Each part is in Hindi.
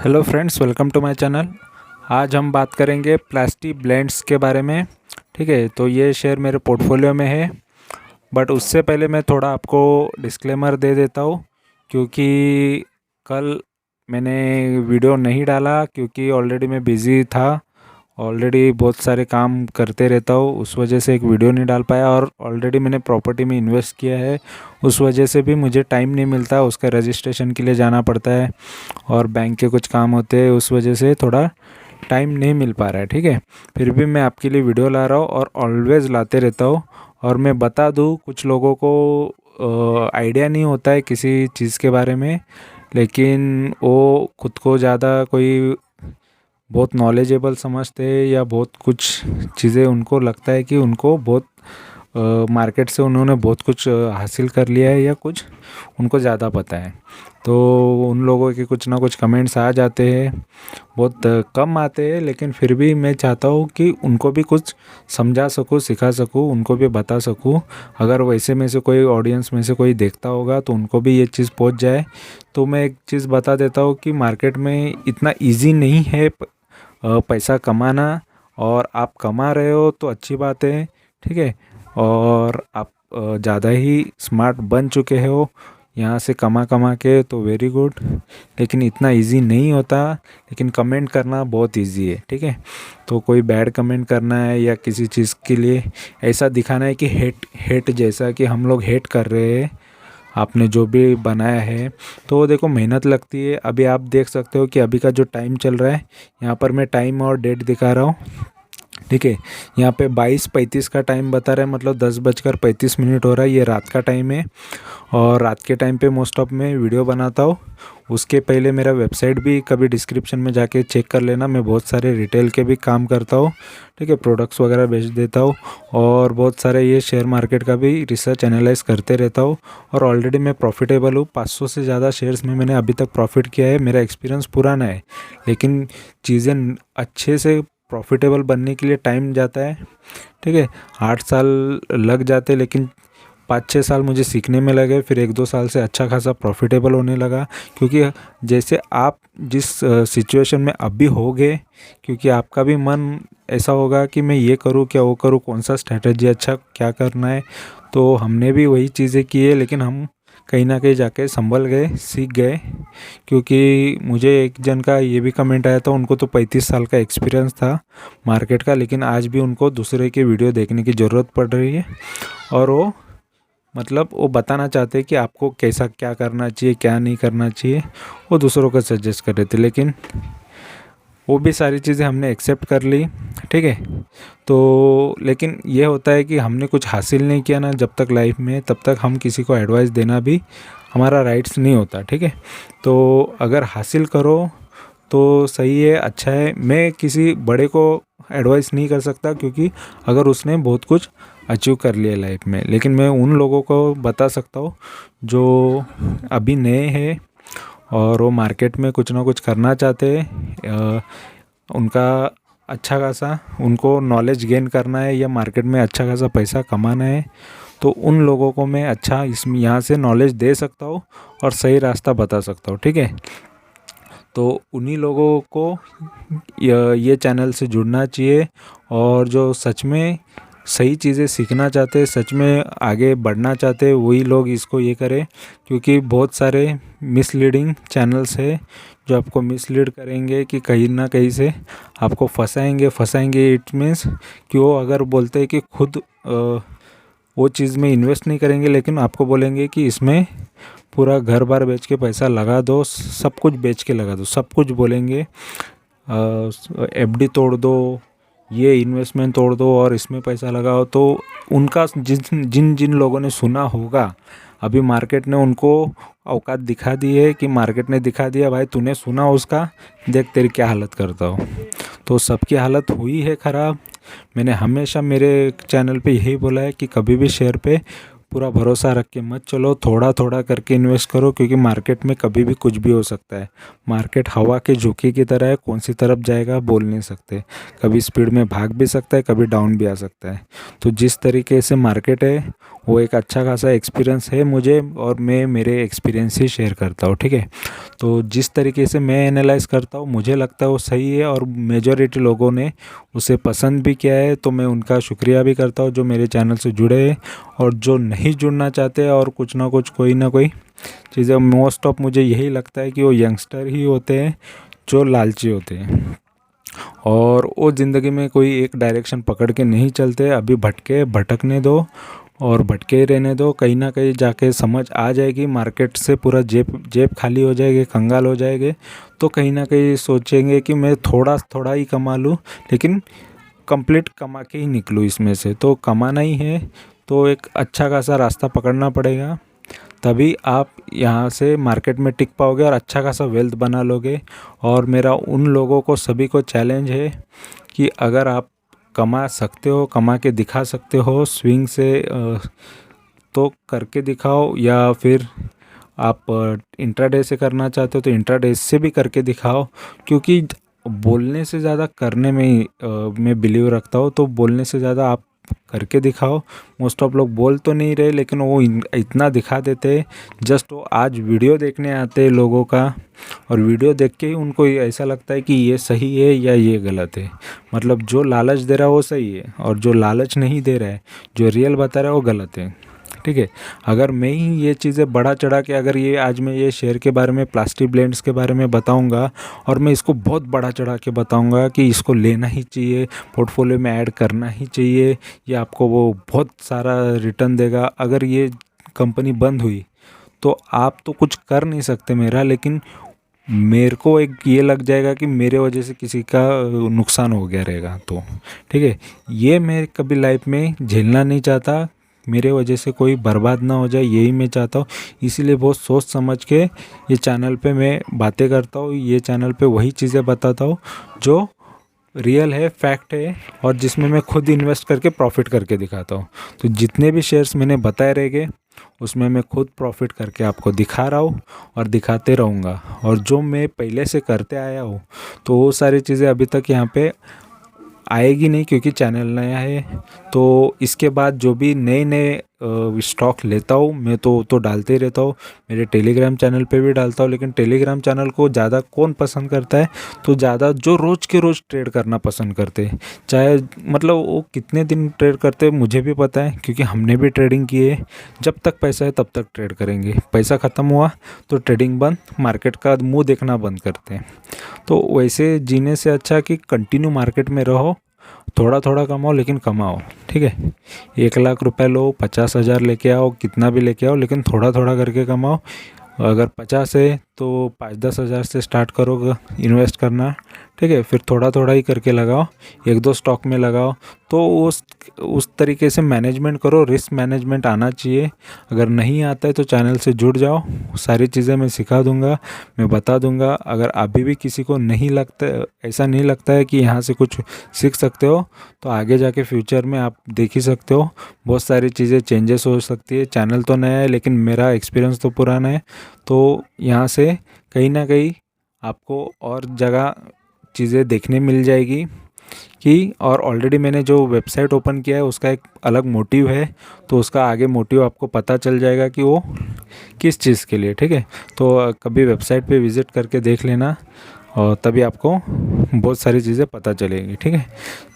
Hello friends, welcome to my channel. आज हम बात करेंगे प्लास्टिक ब्लेंड्स के बारे में। ठीक है, तो ये शेयर मेरे पोर्टफोलियो में है, बट उससे पहले मैं थोड़ा आपको डिस्क्लेमर दे देता हूँ, क्योंकि कल मैंने वीडियो नहीं डाला क्योंकि ऑलरेडी मैं बिज़ी था। ऑलरेडी बहुत सारे काम करते रहता हूँ, उस वजह से एक वीडियो नहीं डाल पाया। और ऑलरेडी मैंने प्रॉपर्टी में इन्वेस्ट किया है, उस वजह से भी मुझे टाइम नहीं मिलता, उसका रजिस्ट्रेशन के लिए जाना पड़ता है और बैंक के कुछ काम होते हैं, उस वजह से थोड़ा टाइम नहीं मिल पा रहा है। ठीक है, फिर भी मैं आपके लिए वीडियो ला रहा हूँ और ऑलवेज़ लाते रहता हूँ। और मैं बता दूँ, कुछ लोगों को आइडिया नहीं होता है किसी चीज़ के बारे में, लेकिन वो खुद को ज़्यादा कोई बहुत नॉलेजेबल समझते हैं या बहुत कुछ चीज़ें उनको लगता है कि उनको बहुत मार्केट से उन्होंने बहुत कुछ हासिल कर लिया है या कुछ उनको ज़्यादा पता है। तो उन लोगों के कुछ ना कुछ कमेंट्स आ जाते हैं, बहुत कम आते हैं, लेकिन फिर भी मैं चाहता हूँ कि उनको भी कुछ समझा सकूँ, सिखा सकूँ, उनको भी बता सकूँ। अगर वैसे में से कोई ऑडियंस में से कोई देखता होगा तो उनको भी ये चीज़ पहुँच जाए। तो मैं एक चीज़ बता देता हूँ कि मार्केट में इतना ईजी नहीं है पैसा कमाना, और आप कमा रहे हो तो अच्छी बात है। ठीक है, और आप ज़्यादा ही स्मार्ट बन चुके हो यहाँ से कमा कमा के, तो वेरी गुड। लेकिन इतना इजी नहीं होता, लेकिन कमेंट करना बहुत इजी है। ठीक है, तो कोई बैड कमेंट करना है या किसी चीज़ के लिए ऐसा दिखाना है कि हेट जैसा कि हम लोग हेट कर रहे हैं आपने जो भी बनाया है, तो देखो मेहनत लगती है। अभी आप देख सकते हो कि अभी का जो टाइम चल रहा है, यहाँ पर मैं टाइम और डेट दिखा रहा हूँ। ठीक है, यहाँ पे 22:35 का टाइम बता रहा है, मतलब 10:35 हो रहा है। ये रात का टाइम है, और रात के टाइम पे मोस्ट ऑफ मैं वीडियो बनाता हूँ। उसके पहले मेरा वेबसाइट भी कभी डिस्क्रिप्शन में जाके चेक कर लेना। मैं बहुत सारे रिटेल के भी काम करता हूँ। ठीक है, प्रोडक्ट्स वगैरह बेच देता हूँ, और बहुत सारे ये शेयर मार्केट का भी रिसर्च एनालाइज करते रहता हूँ। और ऑलरेडी मैं प्रॉफिटेबल हूँ, 500 से ज़्यादा शेयर्स में मैंने अभी तक प्रॉफिट किया है। मेरा एक्सपीरियंस पुराना है, लेकिन चीज़ें अच्छे से प्रॉफिटेबल बनने के लिए टाइम जाता है। ठीक है, 8 साल लग जाते, लेकिन 5-6 साल मुझे सीखने में लगे, फिर 1-2 साल से अच्छा खासा प्रॉफिटेबल होने लगा। क्योंकि जैसे आप जिस सिचुएशन में अभी होगे, क्योंकि आपका भी मन ऐसा होगा कि मैं ये करूँ क्या वो करूँ, कौन सा स्ट्रैटेजी अच्छा क्या करना है। तो हमने भी वही चीज़ें की है, लेकिन हम कहीं ना कहीं जाके संभल गए, सीख गए। क्योंकि मुझे एक जन का ये भी कमेंट आया था, उनको तो 35 साल का एक्सपीरियंस था मार्केट का, लेकिन आज भी उनको दूसरे के वीडियो देखने की ज़रूरत पड़ रही है। और वो मतलब वो बताना चाहते हैं कि आपको कैसा क्या करना चाहिए, क्या नहीं करना चाहिए। वो दूसरों को सजेस्ट कर रहे थे, लेकिन वो भी सारी चीज़ें हमने एक्सेप्ट कर ली। ठीक है, तो लेकिन ये होता है कि हमने कुछ हासिल नहीं किया ना जब तक लाइफ में, तब तक हम किसी को एडवाइस देना भी हमारा राइट्स नहीं होता। ठीक है, तो अगर हासिल करो तो सही है, अच्छा है। मैं किसी बड़े को एडवाइस नहीं कर सकता, क्योंकि अगर उसने बहुत कुछ अचीव कर लिया लाइफ में, लेकिन मैं उन लोगों को बता सकता हूँ जो अभी नए हैं और वो मार्केट में कुछ ना कुछ करना चाहते हैं। उनका अच्छा खासा उनको नॉलेज गेन करना है या मार्केट में अच्छा खासा पैसा कमाना है, तो उन लोगों को मैं अच्छा इसमें यहाँ से नॉलेज दे सकता हूँ और सही रास्ता बता सकता हूँ। ठीक है, तो उन्हीं लोगों को ये चैनल से जुड़ना चाहिए, और जो सच में सही चीज़ें सीखना चाहते हैं, सच में आगे बढ़ना चाहते हैं, वही लोग इसको ये करें। क्योंकि बहुत सारे मिसलीडिंग चैनल्स है जो आपको मिसलीड करेंगे कि कहीं ना कहीं से आपको फंसाएंगे। इट मीन्स कि वो अगर बोलते हैं कि खुद वो चीज़ में इन्वेस्ट नहीं करेंगे, लेकिन आपको बोलेंगे कि इसमें पूरा घर बार बेच के पैसा लगा दो, सब कुछ बेच के लगा दो, सब कुछ बोलेंगे। एफडी तोड़ दो, ये इन्वेस्टमेंट तोड़ दो और इसमें पैसा लगाओ। तो उनका जिन जिन लोगों ने सुना होगा, अभी मार्केट ने उनको औकात दिखा दी है कि मार्केट ने दिखा दिया, भाई तूने सुना उसका, देख तेरी क्या हालत करता हो। तो सबकी हालत हुई है ख़राब। मैंने हमेशा मेरे चैनल पे यही बोला है कि कभी भी शेयर पे पूरा भरोसा रख के मत चलो, थोड़ा थोड़ा करके इन्वेस्ट करो, क्योंकि मार्केट में कभी भी कुछ भी हो सकता है। मार्केट हवा के झोंके की तरह है, कौन सी तरफ जाएगा बोल नहीं सकते। कभी स्पीड में भाग भी सकता है, कभी डाउन भी आ सकता है। तो जिस तरीके से मार्केट है, वो एक अच्छा खासा एक्सपीरियंस है मुझे, और मैं मेरे एक्सपीरियंस ही शेयर करता हूँ। ठीक है, तो जिस तरीके से मैं एनालाइज़ करता हूँ मुझे लगता है वो सही है और मेजॉरिटी लोगों ने उसे पसंद भी किया है। तो मैं उनका शुक्रिया भी करता हूँ जो मेरे चैनल से जुड़े हैं, और जो नहीं जुड़ना चाहते और कुछ ना कुछ कोई ना कोई चीज़ें, मोस्ट ऑफ मुझे यही लगता है कि वो यंगस्टर ही होते हैं जो लालची होते हैं, और वो ज़िंदगी में कोई एक डायरेक्शन पकड़ के नहीं चलते। अभी भटकने दो और भटके ही रहने दो, कहीं ना कहीं जाके समझ आ जाएगी, मार्केट से पूरा जेब जेब खाली हो जाएगी, कंगाल हो जाएंगे। तो कहीं ना कहीं सोचेंगे कि मैं थोड़ा थोड़ा ही कमा लूँ, लेकिन कंप्लीट कमा के ही निकलूँ इसमें से। तो कमाना ही है तो एक अच्छा खासा रास्ता पकड़ना पड़ेगा, तभी आप यहाँ से मार्केट में टिक पाओगे और अच्छा खासा वेल्थ बना लोगे। और मेरा उन लोगों को सभी को चैलेंज है कि अगर आप कमा सकते हो, कमा के दिखा सकते हो स्विंग से, तो करके दिखाओ, या फिर आप इंट्राडे से करना चाहते हो तो इंट्राडे से भी करके दिखाओ। क्योंकि बोलने से ज़्यादा करने में ही मैं बिलीव रखता हूँ। तो बोलने से ज़्यादा आप करके दिखाओ। मोस्ट ऑफ लोग बोल तो नहीं रहे, लेकिन वो इतना दिखा देते हैं। जस्ट वो आज वीडियो देखने आते हैं लोगों का, और वीडियो देख के ही उनको ऐसा लगता है कि ये सही है या ये गलत है। मतलब जो लालच दे रहा है वो सही है, और जो लालच नहीं दे रहा है, जो रियल बता रहा है वो गलत है। ठीक है। अगर मैं ही ये चीज़ें बढ़ा चढ़ा के, अगर ये आज मैं ये शेयर के बारे में, प्लास्टिक ब्लेंड्स के बारे में बताऊंगा, और मैं इसको बहुत बढ़ा चढ़ा के बताऊंगा कि इसको लेना ही चाहिए, पोर्टफोलियो में ऐड करना ही चाहिए, ये आपको वो बहुत सारा रिटर्न देगा, अगर ये कंपनी बंद हुई तो आप तो कुछ कर नहीं सकते मेरा, लेकिन मेरे को एक ये लग जाएगा कि मेरे वजह से किसी का नुकसान हो गया रहेगा। तो ठीक है, ये मैं कभी लाइफ में झेलना नहीं चाहता, मेरे वजह से कोई बर्बाद ना हो जाए, यही मैं चाहता हूँ। इसीलिए बहुत सोच समझ के ये चैनल पे मैं बातें करता हूँ, ये चैनल पे वही चीज़ें बताता हूँ जो रियल है, फैक्ट है, और जिसमें मैं खुद इन्वेस्ट करके प्रॉफिट करके दिखाता हूँ। तो जितने भी शेयर्स मैंने बताए रहेंगे उसमें मैं खुद प्रॉफिट करके आपको दिखा रहा हूँ और दिखाते रहूँगा। और जो मैं पहले से करते आया हूँ तो वो सारी चीज़ें अभी तक यहाँ पे आएगी नहीं, क्योंकि चैनल नया है। तो इसके बाद जो भी नए नए स्टॉक लेता हूँ मैं, तो डालते ही रहता हूँ। मेरे टेलीग्राम चैनल पे भी डालता हूँ, लेकिन टेलीग्राम चैनल को ज़्यादा कौन पसंद करता है, तो ज़्यादा जो रोज़ के रोज़ ट्रेड करना पसंद करते हैं। चाहे मतलब वो कितने दिन ट्रेड करते हैं मुझे भी पता है, क्योंकि हमने भी ट्रेडिंग की है। जब तक पैसा है तब तक ट्रेड करेंगे, पैसा ख़त्म हुआ तो ट्रेडिंग बंद, मार्केट का मुंह देखना बंद करते हैं। तो वैसे जीने से अच्छा कि कंटिन्यू मार्केट में रहो, थोड़ा थोड़ा कमाओ लेकिन कमाओ। ठीक है, 1 लाख रुपए लो, 50,000 लेके आओ, कितना भी लेके आओ, लेकिन थोड़ा थोड़ा करके कमाओ। अगर 50 है तो 5-10 हज़ार से स्टार्ट करो इन्वेस्ट करना। ठीक है, फिर थोड़ा थोड़ा ही करके लगाओ, 1-2 स्टॉक में लगाओ। तो उस तरीके से मैनेजमेंट करो, रिस्क मैनेजमेंट आना चाहिए। अगर नहीं आता है तो चैनल से जुड़ जाओ, सारी चीज़ें मैं सिखा दूंगा, मैं बता दूंगा। अगर अभी भी किसी को नहीं लगता, ऐसा नहीं लगता है कि यहाँ से कुछ सीख सकते हो, तो आगे जाके फ्यूचर में आप देख ही सकते हो, बहुत सारी चीज़ें चेंजेस हो सकती है। चैनल तो नया है लेकिन मेरा एक्सपीरियंस तो पुराना है। तो यहाँ से कहीं ना कहीं आपको और जगह चीज़ें देखने मिल जाएगी कि, और ऑलरेडी मैंने जो वेबसाइट ओपन किया है उसका एक अलग मोटिव है, तो उसका आगे मोटिव आपको पता चल जाएगा कि वो किस चीज़ के लिए। ठीक है, तो कभी वेबसाइट पे विज़िट करके देख लेना, और तभी आपको बहुत सारी चीज़ें पता चलेंगी। ठीक है,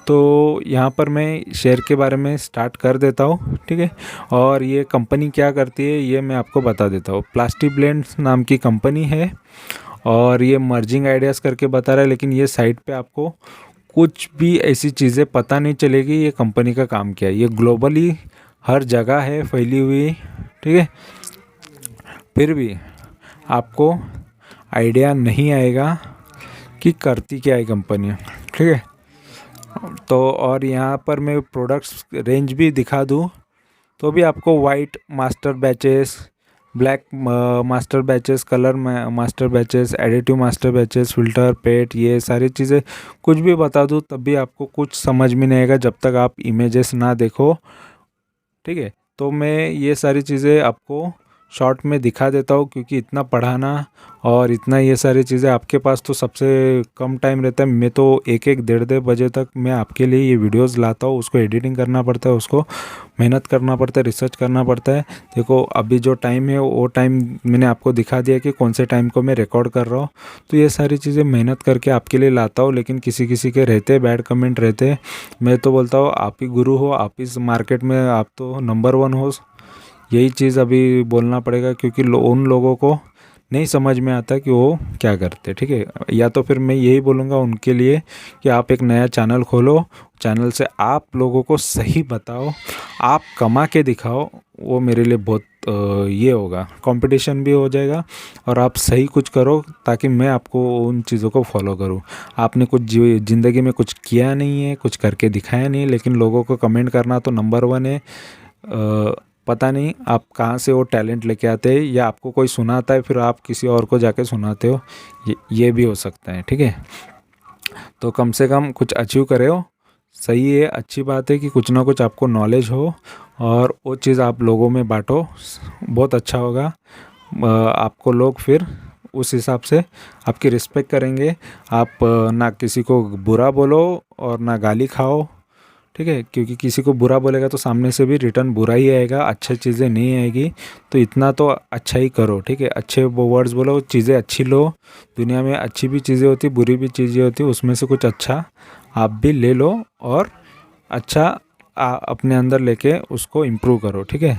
तो यहाँ पर मैं शेयर के बारे में स्टार्ट कर देता हूँ। ठीक है, और ये कंपनी क्या करती है ये मैं आपको बता देता हूँ। प्लास्टिक ब्लेंड्स नाम की कंपनी है, और ये मर्जिंग आइडियाज़ करके बता रहा है, लेकिन ये साइट पे आपको कुछ भी ऐसी चीज़ें पता नहीं चलेगी ये कंपनी का काम क्या है। ये ग्लोबली हर जगह है फैली हुई। ठीक है, फिर भी आपको आइडिया नहीं आएगा कि करती क्या है कंपनी। ठीक है, तो और यहाँ पर मैं प्रोडक्ट्स रेंज भी दिखा दूँ तो भी आपको white master batches, black master batches, colour master batches, additive master batches, filter, PET, ये सारी चीज़ें कुछ भी बता दूँ तब भी आपको कुछ समझ में नहीं आएगा जब तक आप इमेजेस ना देखो। ठीक है, तो मैं ये सारी चीज़ें आपको शॉर्ट में दिखा देता हूँ, क्योंकि इतना पढ़ाना और इतना ये सारी चीज़ें आपके पास तो सबसे कम टाइम रहता है। मैं तो एक एक डेढ़ डेढ़ बजे तक मैं आपके लिए ये वीडियोस लाता हूँ, उसको एडिटिंग करना पड़ता है, उसको मेहनत करना पड़ता है, रिसर्च करना पड़ता है। देखो अभी जो टाइम है वो टाइम मैंने आपको दिखा दिया कि कौन से टाइम को मैं रिकॉर्ड कर रहा हूँ। तो ये सारी चीज़ें मेहनत करके आपके लिए लाता हूँ, लेकिन किसी किसी के रहते बैड कमेंट रहते। मैं तो बोलता हूँ आप ही गुरु हो, आप इस मार्केट में आप तो नंबर 1 हो। यही चीज़ अभी बोलना पड़ेगा, क्योंकि उन लोगों को नहीं समझ में आता कि वो क्या करते, ठीक है। या तो फिर मैं यही बोलूँगा उनके लिए कि आप एक नया चैनल खोलो, चैनल से आप लोगों को सही बताओ, आप कमा के दिखाओ। वो मेरे लिए बहुत ये होगा, कंपटीशन भी हो जाएगा और आप सही कुछ करो, ताकि मैं आपको उन चीज़ों को फॉलो करूं। आपने कुछ ज़िंदगी में कुछ किया नहीं है, कुछ करके दिखाया नहीं है, लेकिन लोगों को कमेंट करना तो नंबर 1 है। पता नहीं आप कहाँ से वो टैलेंट लेके आते हैं, या आपको कोई सुनाता है फिर आप किसी और को जाके सुनाते हो, ये भी हो सकता है, ठीक है। तो कम से कम कुछ अचीव करे हो, सही है, अच्छी बात है कि कुछ ना कुछ आपको नॉलेज हो और वो चीज़ आप लोगों में बांटो, बहुत अच्छा होगा। आपको लोग फिर उस हिसाब से आपकी रिस्पेक्ट करेंगे। आप ना किसी को बुरा बोलो और ना गाली खाओ, ठीक है, क्योंकि किसी को बुरा बोलेगा तो सामने से भी रिटर्न बुरा ही आएगा, अच्छा चीज़ें नहीं आएगी। तो इतना तो अच्छा ही करो, ठीक है, अच्छे वो वर्ड्स बोलो, चीज़ें अच्छी लो। दुनिया में अच्छी भी चीज़ें होती, बुरी भी चीज़ें होती, उसमें से कुछ अच्छा आप भी ले लो और अच्छा अपने अंदर लेके उसको इम्प्रूव करो, ठीक है।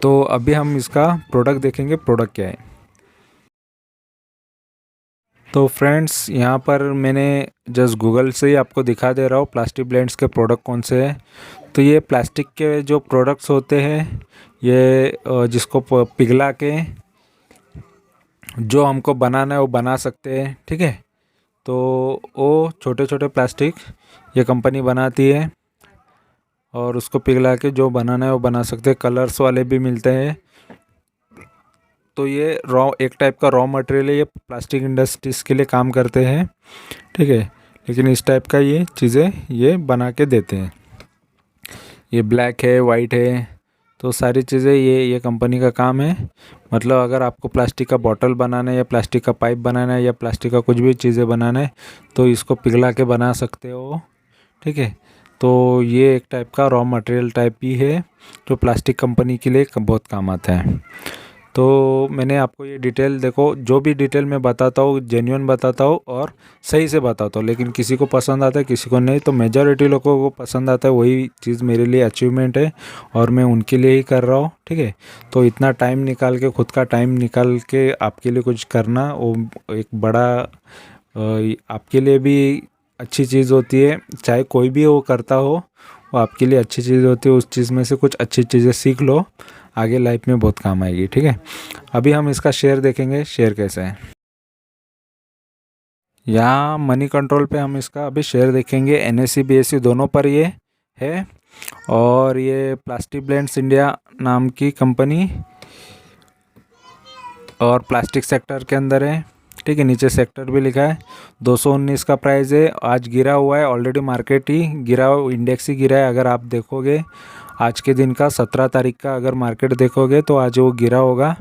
तो अभी हम इसका प्रोडक्ट देखेंगे, प्रोडक्ट क्या है। तो फ्रेंड्स यहाँ पर मैंने जस्ट गूगल से ही आपको दिखा दे रहा हूँ प्लास्टिक ब्लेंड्स के प्रोडक्ट कौन से हैं। तो ये प्लास्टिक के जो प्रोडक्ट्स होते हैं, ये जिसको पिघला के जो हमको बनाना है वो बना सकते हैं, ठीक है। तो वो छोटे छोटे प्लास्टिक ये कंपनी बनाती है और उसको पिघला के जो बनाना है वो बना सकते हैं। कलर्स वाले भी मिलते हैं। तो ये एक टाइप का रॉ मटेरियल है, ये प्लास्टिक इंडस्ट्रीज़ के लिए काम करते हैं, ठीक है। लेकिन इस टाइप का ये चीज़ें ये बना के देते हैं। ये ब्लैक है, वाइट है, तो सारी चीज़ें ये कंपनी का काम है। मतलब अगर आपको प्लास्टिक का बॉटल बनाना है या प्लास्टिक का पाइप बनाना है या प्लास्टिक का कुछ भी चीज़ें बनाना है, तो इसको पिघला के बना सकते हो, ठीक है। तो ये एक टाइप का रॉ मटेरियल टाइप ही है, जो प्लास्टिक कंपनी के लिए बहुत काम आता है। तो मैंने आपको ये डिटेल, देखो जो भी डिटेल मैं बताता हूँ जेन्युइन बताता हूँ और सही से बताता हूँ, लेकिन किसी को पसंद आता है किसी को नहीं। तो मेजॉरिटी लोगों को पसंद आता है, वही चीज़ मेरे लिए अचीवमेंट है और मैं उनके लिए ही कर रहा हूँ, ठीक है। तो इतना टाइम निकाल के, खुद का टाइम निकाल के आपके लिए कुछ करना, वो एक बड़ा आपके लिए भी अच्छी चीज़ होती है। चाहे कोई भी वो करता हो, वो आपके लिए अच्छी चीज़ होती है। उस चीज़ में से कुछ अच्छी चीज़ें सीख लो, आगे लाइफ में बहुत काम आएगी, ठीक है। अभी हम इसका शेयर देखेंगे, शेयर कैसे है। यहाँ मनी कंट्रोल पे हम इसका अभी शेयर देखेंगे, NSE BSE दोनों पर ये है। और ये प्लास्टिक ब्लेंड्स इंडिया नाम की कंपनी और प्लास्टिक सेक्टर के अंदर है, ठीक है। नीचे सेक्टर भी लिखा है। 219 का प्राइस है। आज गिरा हुआ है, ऑलरेडी मार्केट ही गिरा, इंडेक्स ही गिरा है। अगर आप देखोगे आज के दिन का 17 तारीख का अगर मार्केट देखोगे तो आज वो गिरा होगा।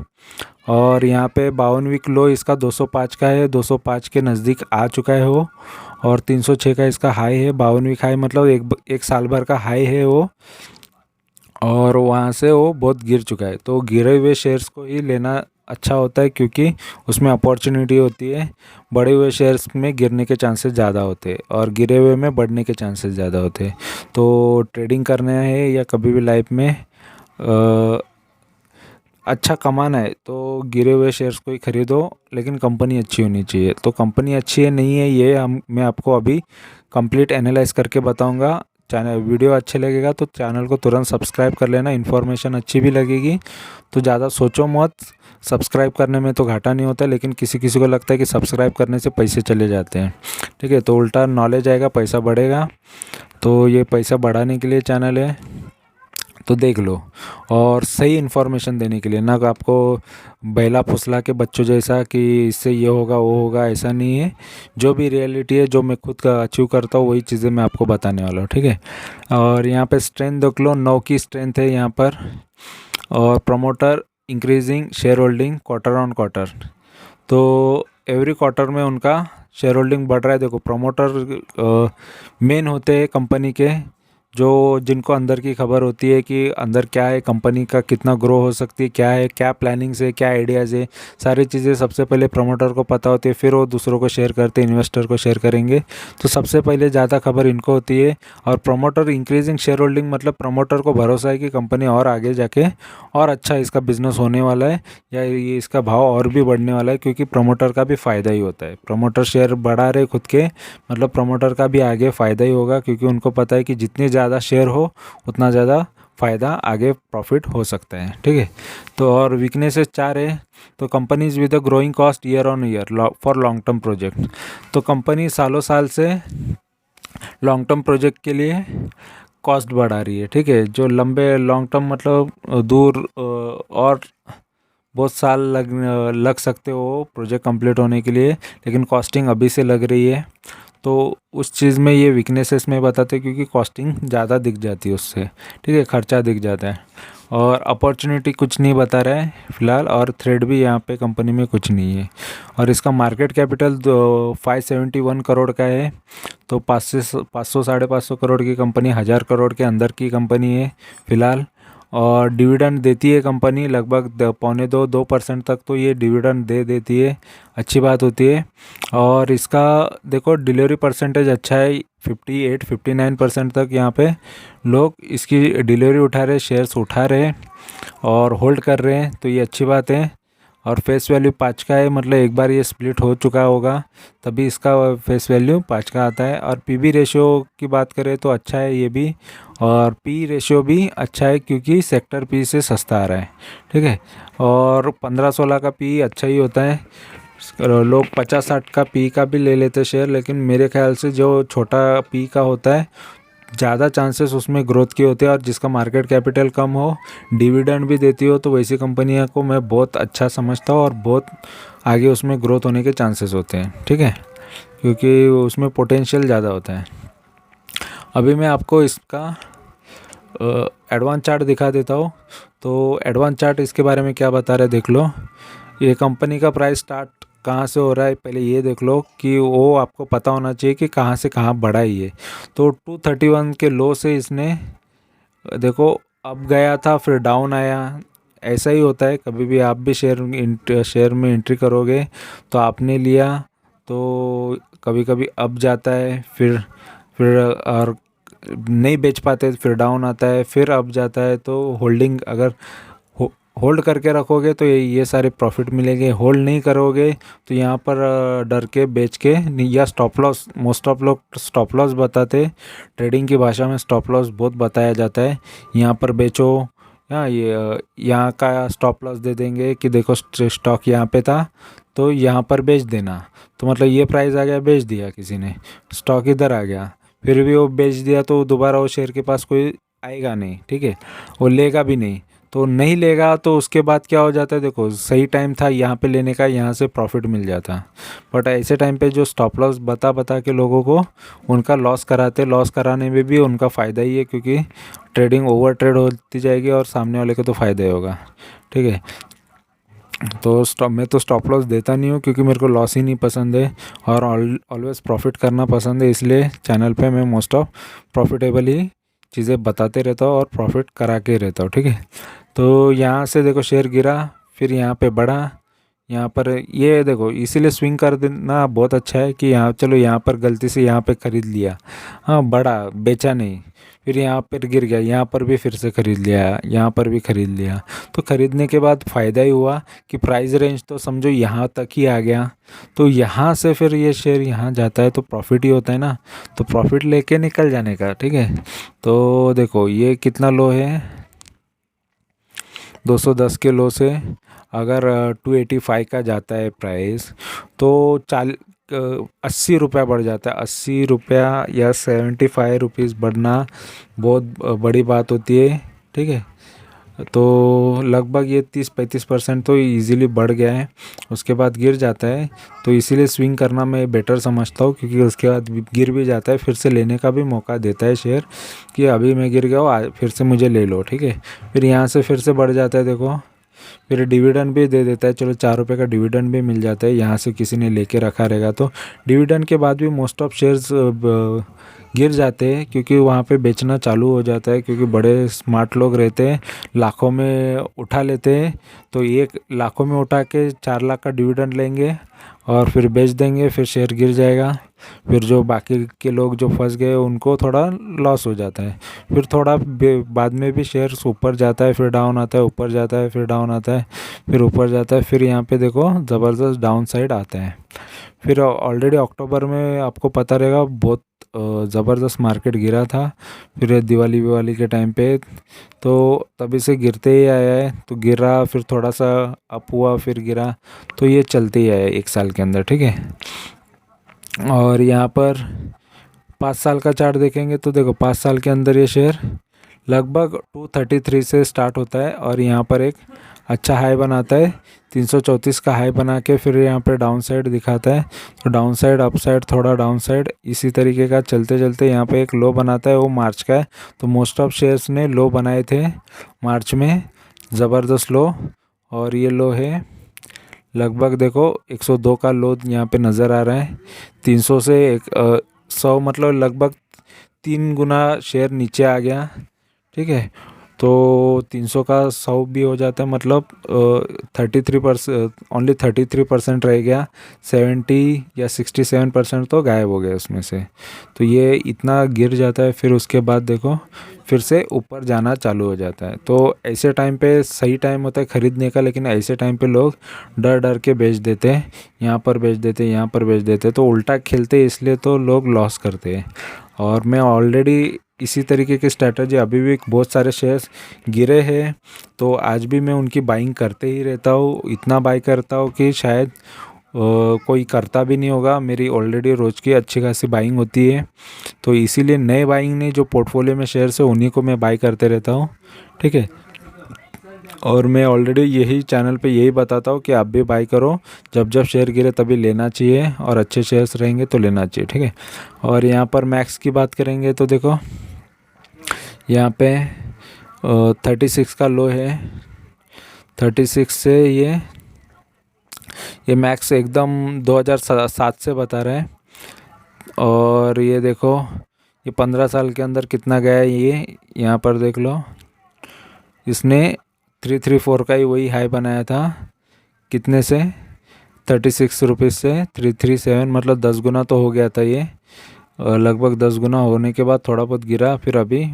और यहाँ पे 52 वीक लो इसका 205 का है, 205 के नज़दीक आ चुका है वो। और 306 का इसका हाई है। 52 वीक हाई मतलब एक साल भर का हाई है वो। और वहाँ से वो बहुत गिर चुका है। तो गिरे हुए शेयर्स को ही लेना अच्छा होता है, क्योंकि उसमें अपॉर्चुनिटी होती है। बढ़े हुए शेयर्स में गिरने के चांसेस ज़्यादा होते हैं और गिरे हुए में बढ़ने के चांसेस ज़्यादा होते हैं। तो ट्रेडिंग करना है या कभी भी लाइफ में अच्छा कमाना है तो गिरे हुए शेयर्स को ही खरीदो, लेकिन कंपनी अच्छी होनी चाहिए। तो कंपनी अच्छी है नहीं है ये मैं आपको अभी कंप्लीट एनालाइज करके बताऊंगा। चैनल वीडियो अच्छे लगेगा तो चैनल को तुरंत सब्सक्राइब कर लेना। इन्फॉर्मेशन अच्छी भी लगेगी तो ज़्यादा सोचो मत। सब्सक्राइब करने में तो घाटा नहीं होता, लेकिन किसी किसी को लगता है कि सब्सक्राइब करने से पैसे चले जाते हैं, ठीक है। तो उल्टा नॉलेज आएगा, पैसा बढ़ेगा। तो ये पैसा बढ़ाने के लिए चैनल है, तो देख लो। और सही इन्फॉर्मेशन देने के लिए, ना आपको बैला फुसला के बच्चों जैसा कि इससे ये होगा वो होगा, ऐसा नहीं है। जो भी रियलिटी है, जो मैं खुद का अचीव करता हूँ, वही चीज़ें मैं आपको बताने वाला हूँ, ठीक है। और यहाँ पे स्ट्रेंथ देख लो, 9 की स्ट्रेंथ है यहाँ पर। और promoter increasing share holding quarter on quarter. तो एवरी क्वार्टर में उनका शेयर होल्डिंग बढ़ रहा है। देखो प्रमोटर मेन होते हैं कंपनी के, जो जिनको अंदर की खबर होती है कि अंदर क्या है, कंपनी का कितना ग्रो हो सकती है, क्या है, क्या प्लानिंग्स है, क्या आइडियाज़ है, सारी चीज़ें सबसे पहले प्रमोटर को पता होती है। फिर वो दूसरों को शेयर करते हैं, इन्वेस्टर को शेयर करेंगे। तो सबसे पहले ज़्यादा खबर इनको होती है। और प्रमोटर इंक्रीजिंग शेयर होल्डिंग मतलब प्रमोटर को भरोसा है कि कंपनी और आगे जाके और अच्छा इसका बिजनेस होने वाला है, या ये इसका भाव और भी बढ़ने वाला है, क्योंकि प्रमोटर का भी फ़ायदा ही होता है। प्रमोटर शेयर बढ़ा रहे खुद के, मतलब प्रमोटर का भी आगे फ़ायदा ही होगा, क्योंकि उनको पता है कि जितने ज़्यादा शेयर हो उतना ज़्यादा फ़ायदा, आगे प्रॉफिट हो सकता है। ठीक है। तो और वीकनेसेस 4 है। तो companies with a growing cost year on year for long term project. तो कंपनी सालों साल से लॉन्ग टर्म प्रोजेक्ट के लिए कॉस्ट बढ़ा रही है। ठीक है। जो लंबे लॉन्ग टर्म मतलब दूर और बहुत साल लग सकते हो प्रोजेक्ट कंप्लीट होने के लिए, लेकिन कॉस्टिंग अभी से लग रही है। तो उस चीज़ में ये वीकनेसेस में बताते हैं, क्योंकि कॉस्टिंग ज़्यादा दिख जाती है उससे। ठीक है, खर्चा दिख जाता है। और अपॉर्चुनिटी कुछ नहीं बता रहा है फ़िलहाल, और थ्रेड भी यहाँ पे कंपनी में कुछ नहीं है। और इसका मार्केट कैपिटल 571 करोड़ का है। तो 500 साढ़े 500 करोड़ की कंपनी 1000 करोड़ के अंदर की कंपनी है फ़िलहाल। और डिविडेंड देती है कंपनी लगभग 2.25% तक, तो ये डिविडेंड दे देती है, अच्छी बात होती है। और इसका देखो डिलीवरी परसेंटेज अच्छा है, 58-59% तक यहाँ पे लोग इसकी डिलीवरी उठा रहे, शेयर्स उठा रहे और होल्ड कर रहे हैं, तो ये अच्छी बात है। और फेस वैल्यू 5 का है, मतलब एक बार ये स्प्लिट हो चुका होगा तभी इसका फेस वैल्यू 5 का आता है। और पीबी रेशियो की बात करें तो अच्छा है ये भी, और पी रेशियो भी अच्छा है, क्योंकि सेक्टर पी से सस्ता आ रहा है। ठीक है। और 15-16 का पी अच्छा ही होता है। लोग 50-60 का पी का भी ले लेते शेयर, लेकिन मेरे ख्याल से जो छोटा पी का होता है ज़्यादा चांसेस उसमें ग्रोथ के होते हैं, और जिसका मार्केट कैपिटल कम हो, डिविडेंड भी देती हो, तो वैसी कंपनियों को मैं बहुत अच्छा समझता हूँ और बहुत आगे उसमें ग्रोथ होने के चांसेस होते हैं। ठीक है, क्योंकि उसमें पोटेंशियल ज़्यादा होता है। अभी मैं आपको इसका एडवांस चार्ट दिखा देता हूँ। तो एडवांस चार्ट इसके बारे में क्या बता रहा है देख लो। ये कंपनी का प्राइस स्टार्ट कहाँ से हो रहा है पहले ये देख लो, कि वो आपको पता होना चाहिए कि कहाँ से कहाँ बढ़ा है ये। तो 231 के लो से इसने देखो अब गया था, फिर डाउन आया। ऐसा ही होता है, कभी भी आप भी शेयर में एंट्री करोगे तो आपने लिया तो कभी कभी अप जाता है, फिर और नहीं बेच पाते, फिर डाउन आता है, फिर अप जाता है। तो होल्डिंग अगर होल्ड करके रखोगे तो ये सारे प्रॉफिट मिलेंगे। होल्ड नहीं करोगे तो यहाँ पर डर के बेच के, या स्टॉप लॉस, मोस्ट ऑफ लोग स्टॉप लॉस बताते, ट्रेडिंग की भाषा में स्टॉप लॉस बहुत बताया जाता है। यहाँ पर बेचो, या ये यहाँ का स्टॉप लॉस दे देंगे कि देखो स्टॉक यहाँ पे था तो यहाँ पर बेच देना। तो मतलब ये प्राइस आ गया, बेच दिया किसी ने, स्टॉक इधर आ गया, फिर भी वो बेच दिया, तो दोबारा वो शेयर के पास कोई आएगा नहीं। ठीक है, वो लेगा भी नहीं, तो नहीं लेगा। तो उसके बाद क्या हो जाता है, देखो सही टाइम था यहाँ पे लेने का, यहाँ से प्रॉफिट मिल जाता। बट ऐसे टाइम पे जो स्टॉप लॉस बता के लोगों को उनका लॉस कराते, लॉस कराने में भी उनका फ़ायदा ही है, क्योंकि ट्रेडिंग ओवर ट्रेड होती जाएगी और सामने वाले को तो फ़ायदा ही होगा। ठीक है। तो मैं तो स्टॉप लॉस देता नहीं हूँ, क्योंकि मेरे को लॉस ही नहीं पसंद है, और ऑलवेज़ प्रॉफिट करना पसंद है। इसलिए चैनल पे मैं मोस्ट ऑफ प्रॉफिटेबल ही चीज़ें बताते रहता हूँ और प्रॉफिट करा के रहता हूँ। ठीक है। तो यहाँ से देखो शेयर गिरा, फिर यहाँ पे बढ़ा, यहाँ पर ये देखो, इसीलिए स्विंग कर देना बहुत अच्छा है कि यहाँ चलो यहाँ पर गलती से यहाँ पे ख़रीद लिया, हाँ बढ़ा, बेचा नहीं, फिर यहाँ पर गिर गया, यहाँ पर भी फिर से ख़रीद लिया, यहाँ पर भी ख़रीद लिया। तो ख़रीदने के बाद फ़ायदा ही हुआ कि प्राइस रेंज तो समझो यहाँ तक ही आ गया। तो यहाँ से फिर ये शेयर यहाँ जाता है तो प्रॉफिट ही होता है ना, तो प्रॉफिट लेके निकल जाने का। ठीक है। तो देखो ये कितना लो है, 210 के लो से अगर 285 का जाता है प्राइस, तो 80 रुपया बढ़ जाता है। 80 रुपया या 75 रुपीज़ बढ़ना बहुत बड़ी बात होती है। ठीक है। तो लगभग ये 30-35% तो इजीली बढ़ गया है, उसके बाद गिर जाता है। तो इसीलिए स्विंग करना मैं बेटर समझता हूँ, क्योंकि उसके बाद गिर भी जाता है, फिर से लेने का भी मौका देता है शेयर, कि अभी मैं गिर गया हूँ फिर से मुझे ले लो। ठीक है। फिर यहाँ से फिर से बढ़ जाता है, देखो फिर डिविडेंड भी दे देता है, चलो 4 रुपये का डिविडेंड भी मिल जाता है यहाँ से, किसी ने लेके रखा रहेगा तो। डिविडेंड के बाद भी मोस्ट ऑफ शेयर्स गिर जाते हैं, क्योंकि वहाँ पे बेचना चालू हो जाता है, क्योंकि बड़े स्मार्ट लोग रहते हैं, लाखों में उठा लेते हैं। तो एक लाखों में उठा के 4 लाख का डिविडेंड लेंगे और फिर बेच देंगे, फिर शेयर गिर जाएगा। फिर जो बाकी के लोग जो फंस गए उनको थोड़ा लॉस हो जाता है। फिर थोड़ा बाद में भी शेयर ऊपर जाता है, फिर डाउन आता है, ऊपर जाता है, फिर डाउन आता है, फिर ऊपर जाता है। फिर यहाँ पे देखो ज़बरदस्त डाउन साइड आता है। फिर ऑलरेडी अक्टूबर में आपको पता रहेगा बहुत ज़बरदस्त मार्केट गिरा था, फिर ये दिवाली के टाइम पे, तो तभी से गिरते ही आया है। तो गिरा, फिर थोड़ा सा अप हुआ, फिर गिरा, तो ये चलते ही आया है 1 साल के अंदर, ठीक है। और यहाँ पर 5 साल का चार्ट देखेंगे तो देखो 5 साल के अंदर ये शेयर लगभग 233 से स्टार्ट होता है और यहाँ पर एक अच्छा हाई बनाता है, 334 का हाई बना के फिर यहाँ पे डाउन साइड दिखाता है। तो डाउन साइड, अप साइड, थोड़ा डाउन साइड, इसी तरीके का चलते चलते यहाँ पे एक लो बनाता है, वो मार्च का है। तो मोस्ट ऑफ शेयर्स ने लो बनाए थे मार्च में, ज़बरदस्त लो। और ये लो है लगभग देखो 102 का लो यहाँ पे नज़र आ रहा है। 300 से 100 मतलब लगभग 3 गुना शेयर नीचे आ गया, ठीक है। तो 300 का 100 भी हो जाता है, मतलब 33%, ओनली 33% रह गया। 70 या 67% तो गायब हो गया उसमें से। तो ये इतना गिर जाता है, फिर उसके बाद देखो फिर से ऊपर जाना चालू हो जाता है। तो ऐसे टाइम पे सही टाइम होता है ख़रीदने का, लेकिन ऐसे टाइम पे लोग डर डर के बेच देते हैं, यहाँ पर बेच देते हैं, यहाँ पर बेच देते हैं, तो उल्टा खेलते, इसलिए तो लोग लॉस करते हैं। और मैं ऑलरेडी इसी तरीके की स्ट्रैटेजी, अभी भी बहुत सारे शेयर्स गिरे हैं तो आज भी मैं उनकी बाइंग करते ही रहता हूँ। इतना बाई करता हूँ कि शायद कोई करता भी नहीं होगा। मेरी ऑलरेडी रोज़ की अच्छी खासी बाइंग होती है, तो इसीलिए नए बाइंग नहीं, जो पोर्टफोलियो में शेयर्स है उन्हीं को मैं बाई करते रहता हूँ, ठीक है। और मैं ऑलरेडी यही चैनल पे यही बताता हूँ कि आप भी बाई करो, जब जब शेयर गिरे तभी लेना चाहिए, और अच्छे शेयर्स रहेंगे तो लेना चाहिए, ठीक है। और यहाँ पर मैक्स की बात करेंगे तो देखो यहाँ पे 36 का लो है, 36 से ये मैक्स एकदम 2007 से बता रहा है। और ये देखो ये 15 साल के अंदर कितना गया है, ये यहाँ पर देख लो, इसने 334 का ही वही हाई बनाया था, कितने से 36 रुपीज़ से 337, मतलब 10 गुना तो हो गया था ये। लगभग 10 गुना होने के बाद थोड़ा बहुत गिरा, फिर अभी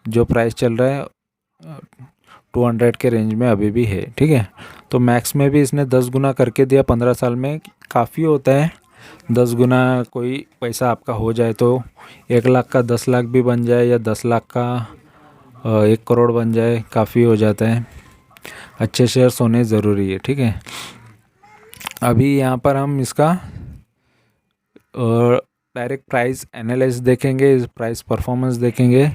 जो प्राइस चल रहा है 200 के रेंज में अभी भी है, ठीक है। तो मैक्स में भी इसने 10 गुना करके दिया 15 साल में, काफ़ी होता है 10 गुना। कोई पैसा आपका हो जाए तो 1 लाख का 10 लाख भी बन जाए, या 10 लाख का 1 करोड़ बन जाए, काफ़ी हो जाता है। अच्छे शेयर्स होने ज़रूरी है, ठीक है। अभी यहाँ पर हम इसका डायरेक्ट प्राइस एनालिसिस देखेंगे, प्राइस परफॉर्मेंस देखेंगे।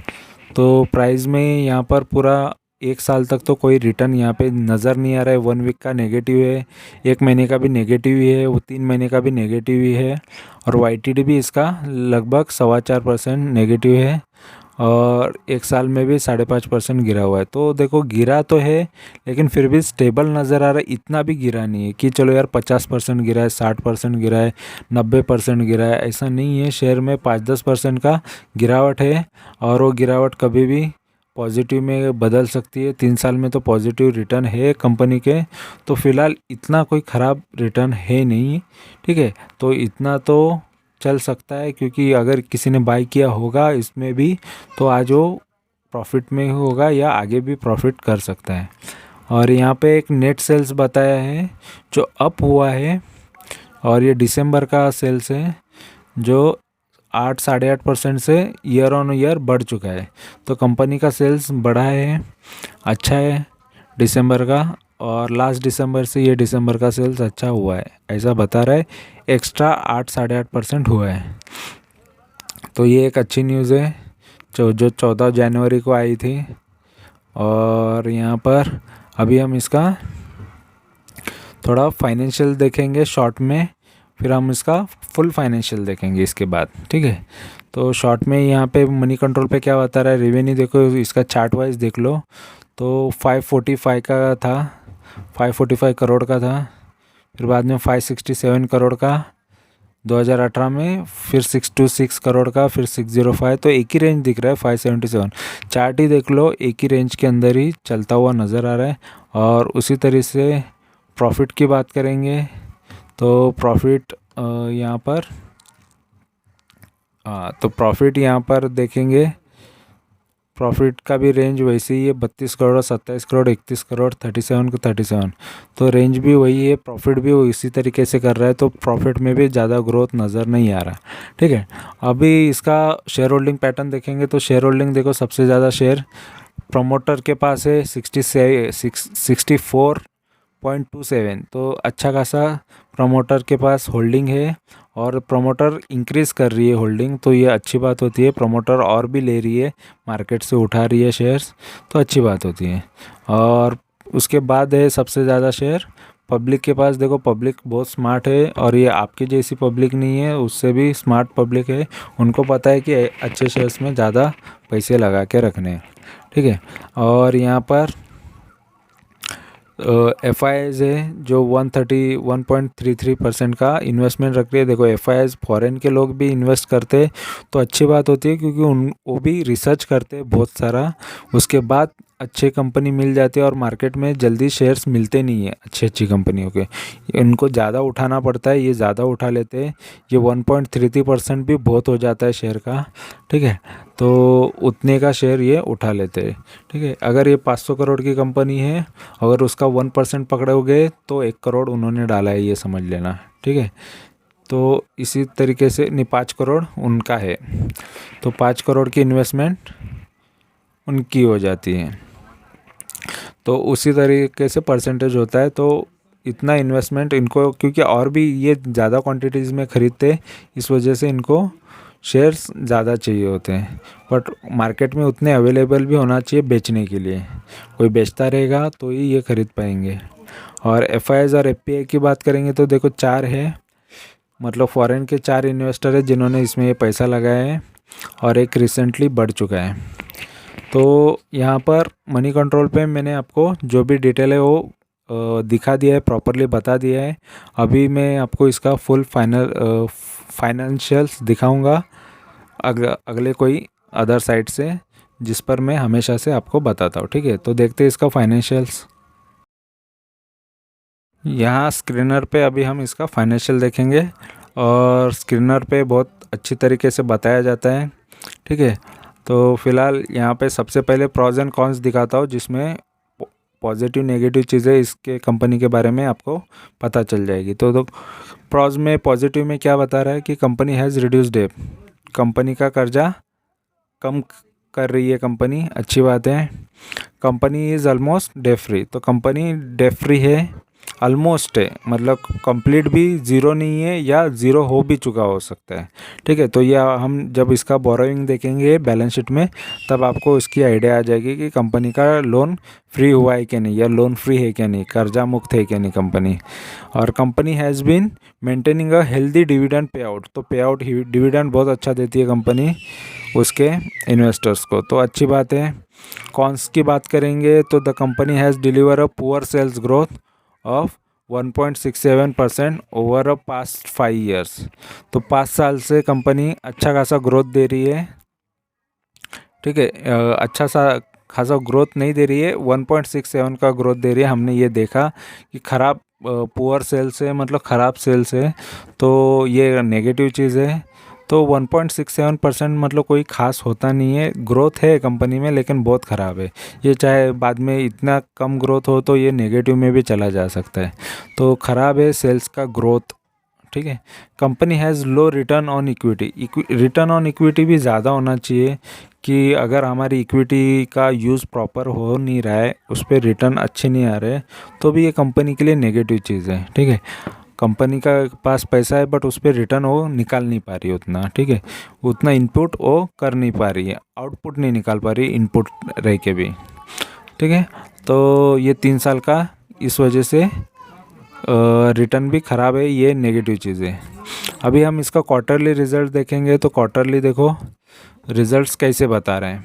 तो प्राइस में यहाँ पर पूरा 1 साल तक तो कोई रिटर्न यहाँ पे नज़र नहीं आ रहा है। 1 वीक का नेगेटिव है, 1 महीने का भी नेगेटिव ही है, वो 3 महीने का भी नेगेटिव ही है, और YTD भी इसका लगभग 4.25% नेगेटिव है, और 1 साल में भी 5.5% गिरा हुआ है। तो देखो गिरा तो है, लेकिन फिर भी स्टेबल नज़र आ रहा है। इतना भी गिरा नहीं है कि चलो यार 50% गिरा है, 60% गिरा है, 90% गिरा है, ऐसा नहीं है। शेयर में 5-10% का गिरावट है, और वो गिरावट कभी भी पॉजिटिव में बदल सकती है। 3 साल में तो पॉजिटिव रिटर्न है कंपनी के, तो फिलहाल इतना कोई ख़राब रिटर्न है नहीं, ठीक है। तो इतना तो चल सकता है, क्योंकि अगर किसी ने बाई किया होगा इसमें भी, तो आज वो प्रॉफिट में होगा या आगे भी प्रॉफिट कर सकता है। और यहाँ पे एक नेट सेल्स बताया है जो अप हुआ है, और ये दिसंबर का सेल्स है जो 8-8.5% से ईयर ऑन ईयर बढ़ चुका है। तो कंपनी का सेल्स बढ़ा है, अच्छा है दिसंबर का, और लास्ट दिसंबर से ये दिसंबर का सेल्स अच्छा हुआ है, ऐसा बता रहा है। एक्स्ट्रा 8-8.5% हुआ है, तो ये एक अच्छी न्यूज़ है जो 14 जनवरी को आई थी। और यहाँ पर अभी हम इसका थोड़ा फाइनेंशियल देखेंगे शॉर्ट में, फिर हम इसका फुल फाइनेंशियल देखेंगे इसके बाद, ठीक है। तो शॉर्ट में यहाँ पे मनी कंट्रोल पे क्या बता रहा है, रेवेन्यू देखो, इसका चार्ट वाइज देख लो, तो 545 का था 545 करोड़ का था, फिर बाद में 567 करोड़ का 2018 में, फिर 626 करोड़ का, फिर 605। तो एक ही रेंज दिख रहा है 577। चार्ट ही देख लो, एक ही रेंज के अंदर ही चलता हुआ नज़र आ रहा है। और उसी तरह से प्रॉफिट की बात करेंगे तो प्रॉफिट यहाँ पर तो प्रॉफिट यहाँ पर देखेंगे, प्रॉफिट का भी रेंज वैसे ही है, 32 करोड़, 27 करोड़, 31 करोड़, 37 को 37। तो रेंज भी वही है, प्रॉफिट भी वो इसी तरीके से कर रहा है, तो प्रॉफिट में भी ज़्यादा ग्रोथ नज़र नहीं आ रहा। ठीक है, अभी इसका शेयर होल्डिंग पैटर्न देखेंगे तो शेयर होल्डिंग देखो, सबसे ज़्यादा शेयर प्रमोटर के पास है 64.27। तो अच्छा खासा प्रमोटर के पास होल्डिंग है, और प्रमोटर इंक्रीज़ कर रही है होल्डिंग, तो ये अच्छी बात होती है। प्रमोटर और भी ले रही है, मार्केट से उठा रही है शेयर्स, तो अच्छी बात होती है। और उसके बाद है सबसे ज़्यादा शेयर पब्लिक के पास। देखो, पब्लिक बहुत स्मार्ट है, और ये आपकी जैसी पब्लिक नहीं है, उससे भी स्मार्ट पब्लिक है। उनको पता है कि अच्छे शेयर्स में ज़्यादा पैसे लगा के रखने हैं। ठीक है, और यहाँ पर FIIs है जो 131.33% का इन्वेस्टमेंट रख रही है। देखो, FIIs फॉरेन के लोग भी इन्वेस्ट करते हैं, तो अच्छी बात होती है, क्योंकि वो भी रिसर्च करते हैं बहुत सारा, उसके बाद अच्छे कंपनी मिल जाती है। और मार्केट में जल्दी शेयर्स मिलते नहीं है अच्छी अच्छी कंपनियों के, इनको ज़्यादा उठाना पड़ता है, ये ज़्यादा उठा लेते हैं। ये 1.33% भी बहुत हो जाता है शेयर का। ठीक है, तो उतने का शेयर ये उठा लेते हैं। ठीक है, अगर ये 500 करोड़ की कंपनी है, अगर उसका 1% पकड़ोगे तो 1 करोड़ उन्होंने डाला है, ये समझ लेना। ठीक है, तो इसी तरीके से नहीं, 5 करोड़ उनका है, तो 5 करोड़ की इन्वेस्टमेंट उनकी हो जाती है, तो उसी तरीके से परसेंटेज होता है। तो इतना इन्वेस्टमेंट इनको, क्योंकि और भी ये ज़्यादा क्वांटिटीज़ में ख़रीदते, इस वजह से इनको शेयर्स ज़्यादा चाहिए होते हैं। बट मार्केट में उतने अवेलेबल भी होना चाहिए बेचने के लिए, कोई बेचता रहेगा तो ही ये ख़रीद पाएंगे। और FIIs और FPI की बात करेंगे तो देखो, 4 है, मतलब फॉरेन के 4 इन्वेस्टर है जिन्होंने इसमें ये पैसा लगाया है, और एक रिसेंटली बढ़ चुका है। तो यहाँ पर मनी कंट्रोल पे मैंने आपको जो भी डिटेल है वो दिखा दिया है, प्रॉपरली बता दिया है। अभी मैं आपको इसका फुल फाइनेंशियल्स दिखाऊंगा अगले कोई अदर साइट से, जिस पर मैं हमेशा से आपको बताता हूँ। ठीक है, तो देखते हैं इसका फाइनेंशियल्स। यहाँ स्क्रीनर पे अभी हम इसका फाइनेंशियल देखेंगे, और स्क्रीनर पे बहुत अच्छी तरीके से बताया जाता है। ठीक है, तो फिलहाल यहाँ पे सबसे पहले प्रॉज एंड कॉन्स दिखाता हूँ, जिसमें पॉजिटिव नेगेटिव चीज़ें इसके कंपनी के बारे में आपको पता चल जाएगी। तो प्रॉज में, पॉजिटिव में क्या बता रहा है कि company has reduce debt, company का कर्जा कम कर रही है कंपनी, अच्छी बात है। Company is almost debt free, तो कंपनी डेट फ्री है, ऑलमोस्ट है, मतलब कंप्लीट भी ज़ीरो नहीं है, या ज़ीरो हो भी चुका हो सकता है। ठीक है, तो ये हम जब इसका बोरोइंग देखेंगे बैलेंस शीट में, तब आपको इसकी आइडिया आ जाएगी कि कंपनी का लोन फ्री हुआ है कि नहीं, या लोन फ्री है क्या नहीं, कर्जा मुक्त है क्या नहीं कंपनी। और company has been maintaining a healthy dividend payout, तो पे आउट डिविडेंड बहुत अच्छा देती है कंपनी उसके इन्वेस्टर्स को, तो अच्छी बात है। कॉन्स की बात करेंगे तो the company has deliver a poor sales growth of 1.67% over a past 5 years, तो 5 साल से कंपनी अच्छा खासा ग्रोथ दे रही है। ठीक है, अच्छा सा खासा ग्रोथ नहीं दे रही है, 1.67 का ग्रोथ दे रही है। हमने ये देखा कि ख़राब पुअर सेल्स है, मतलब ख़राब सेल्स है, तो ये नेगेटिव चीज़ है। तो 1.67% मतलब कोई ख़ास होता नहीं है, ग्रोथ है कंपनी में, लेकिन बहुत ख़राब है। ये चाहे बाद में इतना कम ग्रोथ हो तो ये नेगेटिव में भी चला जा सकता है, तो ख़राब है सेल्स का ग्रोथ। ठीक है, company has low return on equity, return on equity भी ज़्यादा होना चाहिए, कि अगर हमारी इक्विटी का यूज़ प्रॉपर हो नहीं रहा है, उस पर रिटर्न अच्छे नहीं आ रहे, तो भी ये कंपनी के लिए नेगेटिव चीज़ है। ठीक है, कंपनी का पास पैसा है, बट उस पर रिटर्न वो निकाल नहीं पा रही उतना। ठीक है, उतना इनपुट वो कर नहीं पा रही है, आउटपुट नहीं निकाल पा रही इनपुट रह के भी। ठीक है, तो ये 3 साल का इस वजह से रिटर्न भी ख़राब है, ये नेगेटिव चीज़ है। अभी हम इसका क्वार्टरली रिज़ल्ट देखेंगे, तो क्वार्टरली देखो रिज़ल्ट्स कैसे बता रहे हैं।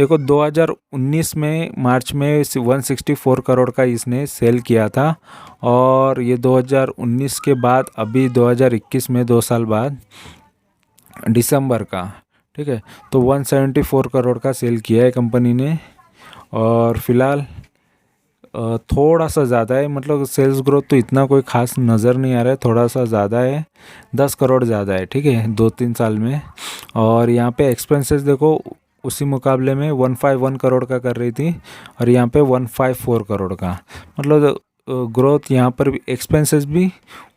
देखो 2019 में मार्च में 164 करोड़ का इसने सेल किया था, और ये 2019 के बाद अभी 2021 में 2 साल बाद दिसंबर का, ठीक है, तो 174 करोड़ का सेल किया है कंपनी ने। और फिलहाल थोड़ा सा ज़्यादा है, मतलब सेल्स ग्रोथ तो इतना कोई खास नज़र नहीं आ रहा है, थोड़ा सा ज़्यादा है, 10 करोड़ ज़्यादा है, ठीक है, 2-3 साल में। और यहाँ पे एक्सपेंसेस देखो उसी मुकाबले में 151 करोड़ का कर रही थी, और यहाँ पे 154 करोड़ का, मतलब ग्रोथ यहाँ पर भी, एक्सपेंसेस भी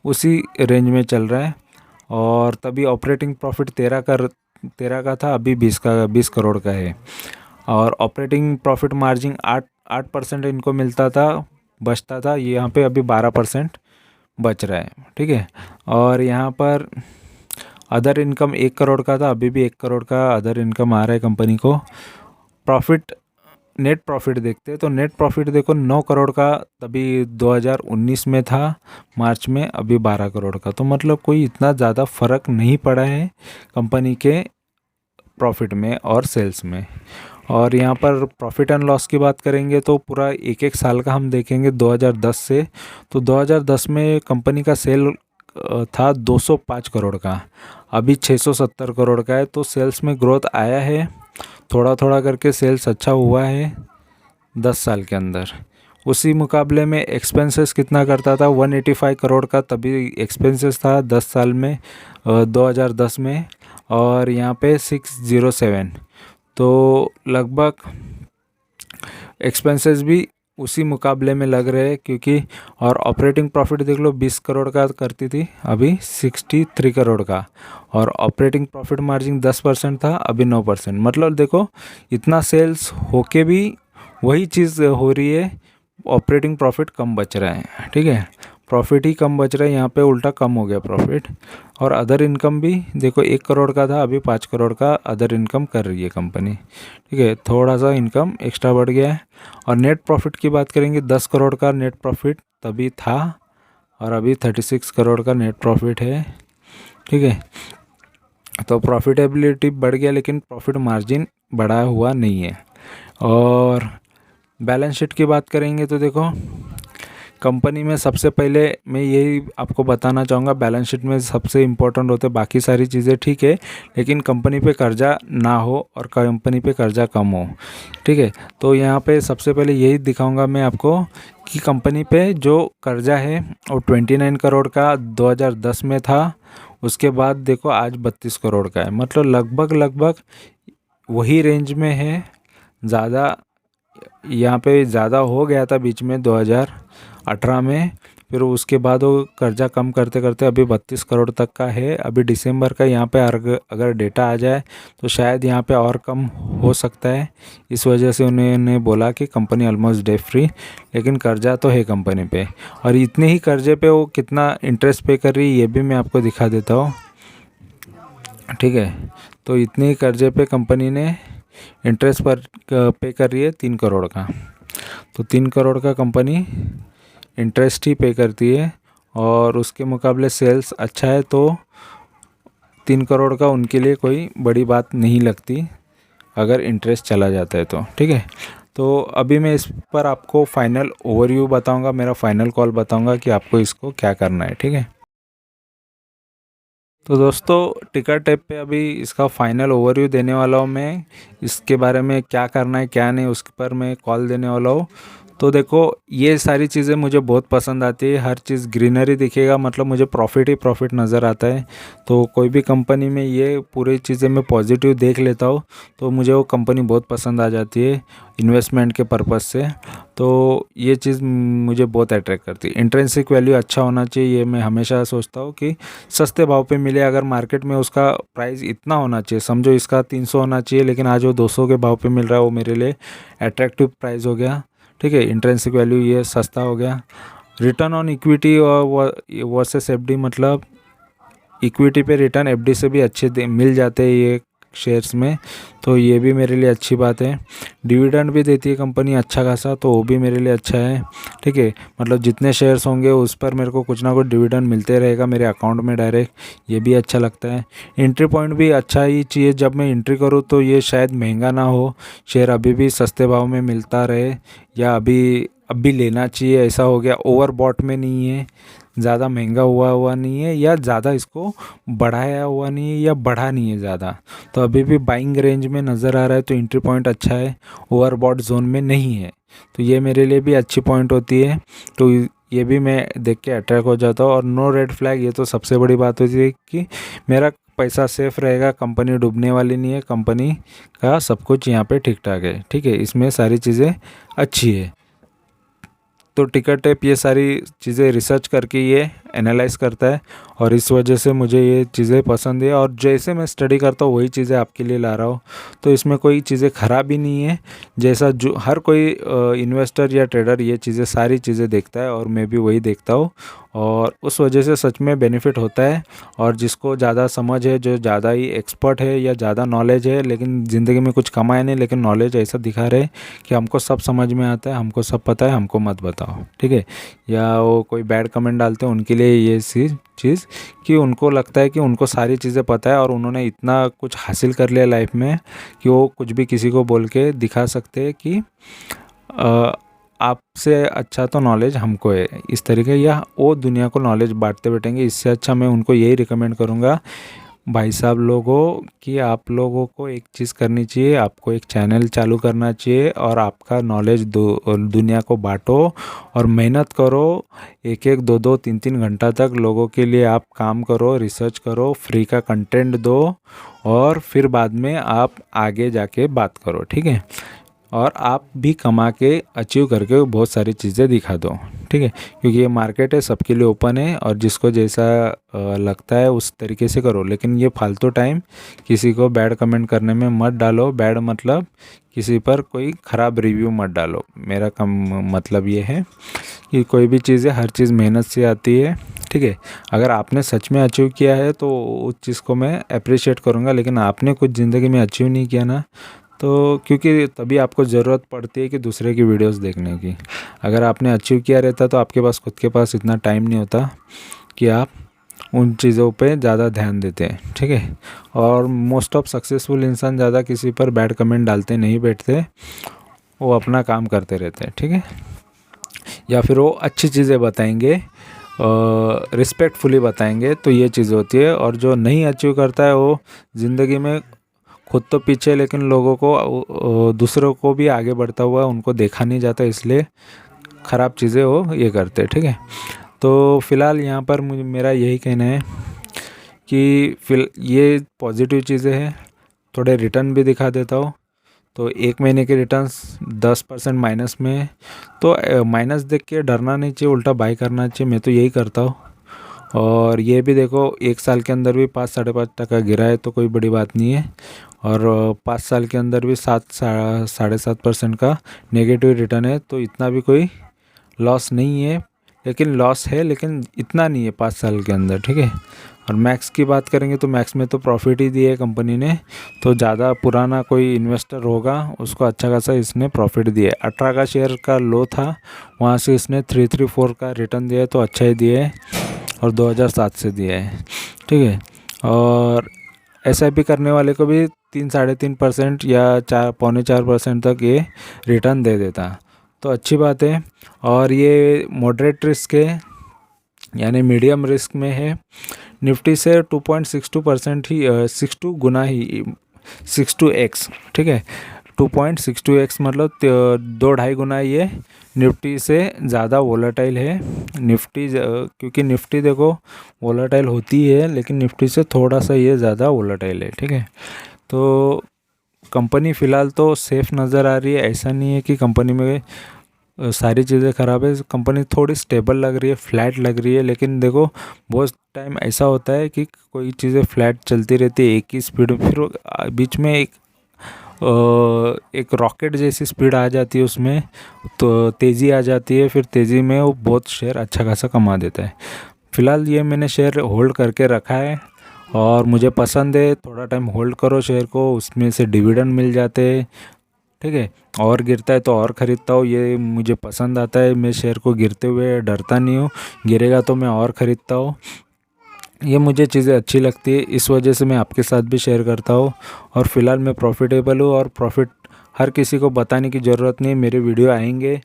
उसी रेंज में चल रहा है। और तभी ऑपरेटिंग प्रॉफिट 13 का था, अभी 20 करोड़ का है। और ऑपरेटिंग प्रॉफिट मार्जिन 8% इनको मिलता था, बचता था, ये यहाँ पे अभी 12% बच रहा है, ठीक है। और यहाँ पर अदर इनकम 1 करोड़ का था, अभी भी 1 करोड़ का अदर इनकम आ रहा है कंपनी को। प्रॉफिट, नेट प्रॉफिट देखते हैं तो नेट प्रॉफिट देखो 9 करोड़ का तभी 2019 में था मार्च में, अभी 12 करोड़ का, तो मतलब कोई इतना ज़्यादा फ़र्क नहीं पड़ा है कंपनी के प्रॉफिट में और सेल्स में। और यहाँ पर प्रॉफिट एंड लॉस की बात करेंगे तो पूरा एक एक साल का हम देखेंगे 2010 से, तो 2010 में कंपनी का सेल था 205 करोड़ का, अभी 670 करोड़ का है, तो सेल्स में ग्रोथ आया है, थोड़ा थोड़ा करके सेल्स अच्छा हुआ है 10 साल के अंदर। उसी मुकाबले में एक्सपेंसेस कितना करता था, 185 करोड़ का तभी एक्सपेंसेस था 10 साल में, 2010 में, और यहाँ पे 607, तो लगभग एक्सपेंसेस भी उसी मुकाबले में लग रहे हैं, क्योंकि और ऑपरेटिंग प्रॉफिट देख लो 20 करोड़ का करती थी, अभी 63 करोड़ का, और ऑपरेटिंग प्रॉफिट मार्जिन 10% था, अभी 9%, मतलब देखो इतना सेल्स होके भी वही चीज़ हो रही है, ऑपरेटिंग प्रॉफिट कम बच रहा है, ठीक है, प्रॉफिट ही कम बच रहा है, यहाँ पे उल्टा कम हो गया प्रॉफिट। और अदर इनकम भी देखो 1 करोड़ का था, अभी 5 करोड़ का अदर इनकम कर रही है कंपनी, ठीक है, थोड़ा सा इनकम एक्स्ट्रा बढ़ गया है। और नेट प्रॉफिट की बात करेंगे, 10 करोड़ का नेट प्रॉफिट तभी था, और अभी 36 करोड़ का नेट प्रॉफिट है, ठीक है, तो प्रॉफिटेबिलिटी बढ़ गया, लेकिन प्रॉफिट मार्जिन बढ़ा हुआ नहीं है। और बैलेंस शीट की बात करेंगे तो देखो कंपनी में सबसे पहले मैं यही आपको बताना चाहूँगा, बैलेंस शीट में सबसे इम्पोर्टेंट होते, बाकी सारी चीज़ें ठीक है, लेकिन कंपनी पे कर्जा ना हो और कंपनी पे कर्जा कम हो, ठीक है। तो यहाँ पे सबसे पहले यही दिखाऊंगा मैं आपको कि कंपनी पे जो कर्जा है वो 29 करोड़ का 2010 में था, उसके बाद देखो आज 32 करोड़ का है, मतलब लगभग वही रेंज में है, ज़्यादा यहाँ पे ज़्यादा हो गया था बीच में 2018 में, फिर उसके बाद वो कर्जा कम करते करते अभी 32 करोड़ तक का है। अभी दिसंबर का यहाँ पे अगर डेटा आ जाए तो शायद यहाँ पे और कम हो सकता है, इस वजह से उन्होंने बोला कि कंपनी ऑलमोस्ट डेट फ्री, लेकिन कर्जा तो है कंपनी पे। और इतने ही कर्जे पे वो कितना इंटरेस्ट पे कर रही है ये भी मैं आपको दिखा देता हूँ, ठीक है। तो इतने ही कर्जे पे कंपनी ने इंटरेस्ट पर पे कर रही है 3 करोड़ का, तो 3 करोड़ का कंपनी इंटरेस्ट ही पे करती है, और उसके मुकाबले सेल्स अच्छा है, तो 3 करोड़ का उनके लिए कोई बड़ी बात नहीं लगती अगर इंटरेस्ट चला जाता है तो, ठीक है। तो अभी मैं इस पर आपको फाइनल ओवरव्यू बताऊंगा, मेरा फाइनल कॉल बताऊंगा कि आपको इसको क्या करना है, ठीक है। तो दोस्तों टिकर टैप पे अभी इसका फाइनल ओवरव्यू देने वाला हूँ मैं, इसके बारे में क्या करना है क्या नहीं उस पर मैं कॉल देने वाला हूँ। तो देखो ये सारी चीज़ें मुझे बहुत पसंद आती है, हर चीज़ ग्रीनरी दिखेगा, मतलब मुझे प्रॉफिट ही प्रॉफिट नज़र आता है, तो कोई भी कंपनी में ये पूरी चीज़ें मैं पॉजिटिव देख लेता हूँ, तो मुझे वो कंपनी बहुत पसंद आ जाती है इन्वेस्टमेंट के पर्पज़ से। तो ये चीज़ मुझे बहुत अट्रैक्ट करती है। इंट्रिंसिक वैल्यू अच्छा होना चाहिए, ये मैं हमेशा सोचता हूँ कि सस्ते भाव पे मिले, अगर मार्केट में उसका प्राइस इतना होना चाहिए, समझो इसका 300 होना चाहिए, लेकिन आज वो 200 के भाव पे मिल रहा है, वो मेरे लिए अट्रैक्टिव प्राइस हो गया, ठीक है। इंट्रिंसिक वैल्यू ये सस्ता हो गया। रिटर्न ऑन इक्विटी और वर्सेस एफडी, मतलब इक्विटी पे रिटर्न एफडी से भी अच्छे मिल जाते हैं, ये शेयर्स में, तो ये भी मेरे लिए अच्छी बात है। डिविडेंड भी देती है कंपनी अच्छा खासा, तो वो भी मेरे लिए अच्छा है, ठीक है। मतलब जितने शेयर्स होंगे उस पर मेरे को कुछ ना कुछ डिविडेंड मिलते रहेगा मेरे अकाउंट में डायरेक्ट, ये भी अच्छा लगता है। एंट्री पॉइंट भी अच्छा ही चाहिए, जब मैं एंट्री करूँ तो ये शायद महंगा ना हो, शेयर अभी भी सस्ते भाव में मिलता रहे, या अभी लेना चाहिए ऐसा हो गया, ओवर बॉट में नहीं है, ज़्यादा महंगा हुआ नहीं है, या ज़्यादा इसको बढ़ाया हुआ नहीं है, या बढ़ा नहीं है ज़्यादा, तो अभी भी बाइंग रेंज में नज़र आ रहा है, तो एंट्री पॉइंट अच्छा है, ओवरबॉट जोन में नहीं है, तो ये मेरे लिए भी अच्छी पॉइंट होती है। तो ये भी मैं देख के अट्रैक्ट हो जाता हूँ। और नो रेड फ्लैग, ये तो सबसे बड़ी बात होती है कि मेरा पैसा सेफ रहेगा, कंपनी डूबने वाली नहीं है, कंपनी का सब कुछ यहाँ पे ठीक ठाक है, ठीक है, इसमें सारी चीज़ें अच्छी है। तो टिकर टेप ये सारी चीज़ें रिसर्च करके ये एनालाइज करता है, और इस वजह से मुझे ये चीज़ें पसंद है, और जैसे मैं स्टडी करता हूँ वही चीज़ें आपके लिए ला रहा हूँ, तो इसमें कोई चीज़ें ख़राब ही नहीं है। जैसा जो हर कोई इन्वेस्टर या ट्रेडर ये चीज़ें सारी चीज़ें देखता है, और मैं भी वही देखता हूँ, और उस वजह से सच में बेनिफिट होता है। और जिसको ज़्यादा समझ है, जो ज़्यादा ही एक्सपर्ट है या ज़्यादा नॉलेज है, लेकिन ज़िंदगी में कुछ कमाए नहीं, लेकिन नॉलेज ऐसा दिखा रहे कि हमको सब समझ में आता है, हमको सब पता है, हमको मत बताओ, ठीक है। या वो कोई बैड कमेंट डालते हैं उनके लिए ये चीज़ कि उनको लगता है कि उनको सारी चीज़ें पता है, और उन्होंने इतना कुछ हासिल कर लिया लाइफ में कि वो कुछ भी किसी को बोल के दिखा सकते हैं कि आपसे अच्छा तो नॉलेज हमको है, इस तरीके, या वो दुनिया को नॉलेज बांटते बैठेंगे। इससे अच्छा मैं उनको यही रिकमेंड करूँगा भाई साहब लोगों कि आप लोगों को एक चीज़ करनी चाहिए, आपको एक चैनल चालू करना चाहिए, और आपका नॉलेज दुनिया को बांटो, और मेहनत करो, एक एक दो दो तीन तीन घंटा तक लोगों के लिए आप काम करो, रिसर्च करो, फ्री का कंटेंट दो, और फिर बाद में आप आगे जाके बात करो, ठीक है। और आप भी कमा के अचीव करके बहुत सारी चीज़ें दिखा दो, ठीक है, क्योंकि ये मार्केट है, सबके लिए ओपन है, और जिसको जैसा लगता है उस तरीके से करो। लेकिन ये फालतू टाइम किसी को बैड कमेंट करने में मत डालो। बैड मतलब किसी पर कोई ख़राब रिव्यू मत डालो। मेरा कम मतलब ये है कि कोई भी चीज़ है, हर चीज़ मेहनत से आती है, ठीक है। अगर आपने सच में अचीव किया है तो उस चीज़ को मैं अप्रिशिएट करूँगा, लेकिन आपने कुछ ज़िंदगी में अचीव नहीं किया ना, तो क्योंकि तभी आपको ज़रूरत पड़ती है कि दूसरे की वीडियोस देखने की। अगर आपने अचीव किया रहता तो आपके पास खुद के पास इतना टाइम नहीं होता कि आप उन चीज़ों पे ज़्यादा ध्यान देते हैं, ठीक है। और मोस्ट ऑफ सक्सेसफुल इंसान ज़्यादा किसी पर बैड कमेंट डालते नहीं बैठते, वो अपना काम करते रहते हैं, ठीक है। या फिर वो अच्छी चीज़ें बताएंगे, रिस्पेक्टफुली बताएंगे, तो ये चीज़ होती है। और जो नहीं अचीव करता है वो ज़िंदगी में खुद तो पीछे, लेकिन लोगों को, दूसरों को भी आगे बढ़ता हुआ उनको देखा नहीं जाता, इसलिए ख़राब चीज़ें वो ये करते हैं, ठीक है। तो फ़िलहाल यहाँ पर मेरा यही कहना है कि ये पॉजिटिव चीज़ें हैं। थोड़े रिटर्न भी दिखा देता हूँ। तो 1 महीने के रिटर्न्स 10% माइनस में है, तो माइनस देख के डरना नहीं चाहिए, उल्टा बाई करना चाहिए। मैं तो यही करता हूँ। और ये भी देखो 1 साल के अंदर भी 5-5.5% गिरा है, तो कोई बड़ी बात नहीं है। और 5 साल के अंदर भी 7-7.5% का नेगेटिव रिटर्न है, तो इतना भी कोई लॉस नहीं है। लेकिन लॉस है, लेकिन इतना नहीं है 5 साल के अंदर, ठीक है। और मैक्स की बात करेंगे तो मैक्स में तो प्रॉफिट ही दिया है कंपनी ने, तो ज़्यादा पुराना कोई इन्वेस्टर होगा उसको अच्छा खासा इसने प्रॉफिट दिया है। 18 का शेयर का लो था, वहाँ से इसने 334 का रिटर्न दिया है, तो अच्छा ही दिया है। और 2007 से दिया है, ठीक है। और SIP करने वाले को भी 3-3.5% या 4-4.25% तक ये रिटर्न दे देता, तो अच्छी बात है। और ये मॉडरेट रिस्क है, यानी मीडियम रिस्क में है। निफ्टी से 2.62% ही 62 गुना ही 62x, ठीक है। 2.62x मतलब 2-2.5 गुना ये निफ्टी से ज़्यादा वोलेटाइल है। निफ्टी क्योंकि निफ्टी देखो वोलेटाइल होती है, लेकिन निफ्टी से थोड़ा सा ये ज़्यादा वोलेटाइल है, ठीक है। तो कंपनी फ़िलहाल तो सेफ़ नज़र आ रही है। ऐसा नहीं है कि कंपनी में सारी चीज़ें ख़राब है। कंपनी थोड़ी स्टेबल लग रही है, फ्लैट लग रही है। लेकिन देखो बहुत टाइम ऐसा होता है कि कोई चीज़ें फ्लैट चलती रहती है एक ही स्पीड में, फिर बीच में एक रॉकेट जैसी स्पीड आ जाती है उसमें, तो तेज़ी आ जाती है। फिर तेज़ी में वो बहुत शेयर अच्छा खासा कमा देता है। फ़िलहाल ये मैंने शेयर होल्ड करके रखा है, और मुझे पसंद है, थोड़ा टाइम होल्ड करो शेयर को, उसमें से डिविडेंड मिल जाते हैं, ठीक है। और गिरता है तो और ख़रीदता हूँ, ये मुझे पसंद आता है। मैं शेयर को गिरते हुए डरता नहीं हूँ, गिरेगा तो मैं और ख़रीदता हूँ। ये मुझे चीज़ें अच्छी लगती है, इस वजह से मैं आपके साथ भी शेयर करता हूँ। और फ़िलहाल मैं प्रॉफिटेबल हूँ, और प्रॉफिट हर किसी को बताने की ज़रूरत नहीं, मेरे वीडियो आएंगे।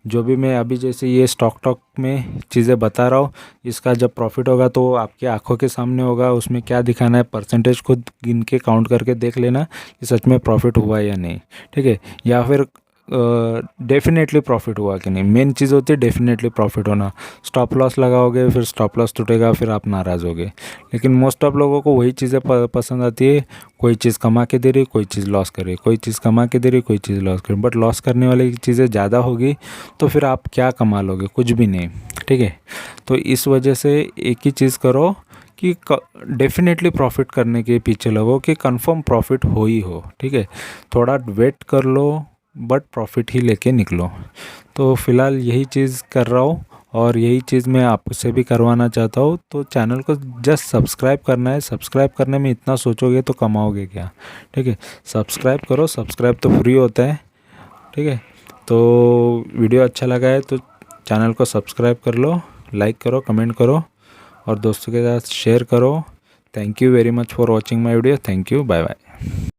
जो भी मैं अभी जैसे ये स्टॉक टॉक में चीज़ें बता रहा हूँ, इसका जब प्रॉफिट होगा तो आपकी आंखों के सामने होगा। उसमें क्या दिखाना है, परसेंटेज खुद गिन के काउंट करके देख लेना कि सच में प्रॉफिट हुआ या नहीं, ठीक है। या फिर डेफिनेटली प्रॉफिट हुआ कि नहीं, मेन चीज़ होती है डेफिनेटली प्रॉफिट होना। स्टॉप लॉस लगाओगे, फिर स्टॉप लॉस टूटेगा, फिर आप नाराज़ होगे। लेकिन मोस्ट ऑफ लोगों को वही चीज़ें पसंद आती है, कोई चीज़ कमा के दे रही, कोई चीज़ लॉस कर रही, कोई चीज़ कमा के दे रही, कोई चीज़ लॉस कर रही। बट लॉस करने वाली चीज़ें ज़्यादा होगी तो फिर आप क्या कमा लोगे, कुछ भी नहीं, ठीक है। तो इस वजह से एक ही चीज़ करो कि डेफिनेटली प्रॉफिट करने के पीछे लगो, कि कंफर्म प्रॉफिट हो ही हो, ठीक है। थोड़ा वेट कर लो, बट प्रॉफिट ही लेके निकलो। तो फ़िलहाल यही चीज़ कर रहा हूँ, और यही चीज़ मैं आपसे भी करवाना चाहता हूँ। तो चैनल को जस्ट सब्सक्राइब करना है, सब्सक्राइब करने में इतना सोचोगे तो कमाओगे क्या, ठीक है। सब्सक्राइब करो, सब्सक्राइब तो फ्री होता है, ठीक है। तो वीडियो अच्छा लगा है तो चैनल को सब्सक्राइब कर लो, लाइक करो, कमेंट करो, और दोस्तों के साथ शेयर करो। Thank you very much for watching my video. Thank you, bye bye.